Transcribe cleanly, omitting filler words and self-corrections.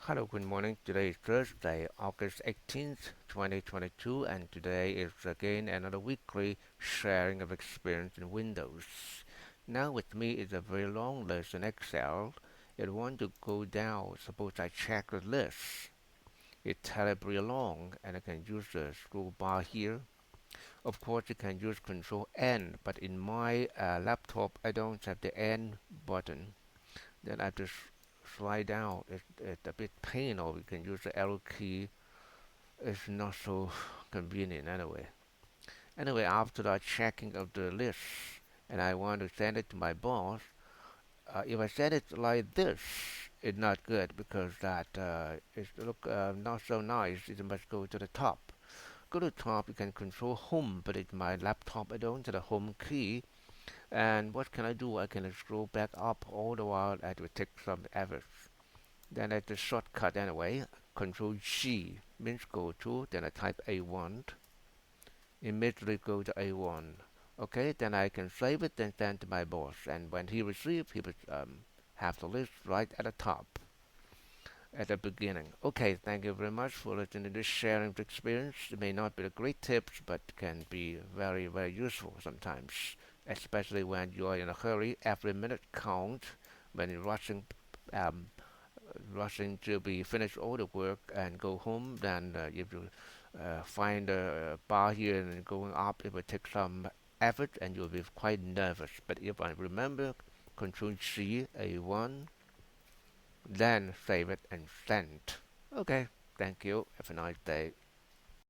Hello, good morning. Today is Thursday, August 18th, 2022, and today is again another weekly sharing of experience in Windows. Now, with me is a very long list in Excel. If I want to go down, suppose I check the list. It's terribly long, and I can use the scroll bar here. Of course, you can use Control N, but in my laptop, I don't have the N button. Then I have to slide down. It's a bit painful. We can use the arrow key. It's not so convenient anyway. Anyway, after the checking of the list, and I want to send it to my boss, if I send it like this, it's not good because that it look not so nice. It must go to the top. Go to the top. You can control home, but in my laptop I don't have the home key. And what can I do? I can scroll back up all the while. It will take some effort. Then at the shortcut anyway, Ctrl-g means go to, then I type A1, immediately go to A1. Okay, then I can save it and send to my boss. And when he receives, he will have the list right at the top, at the beginning. Okay, thank you very much for listening to this sharing of experience. It may not be a great tips, but can be very, very useful sometimes, especially when you are in a hurry. Every minute counts when you're um, rushing to be finish all the work and go home, then if you find a bar here and going up, it will take some effort and you'll be quite nervous. But if I remember Control C A1, then save it and send. Okay, thank you. Have a nice day.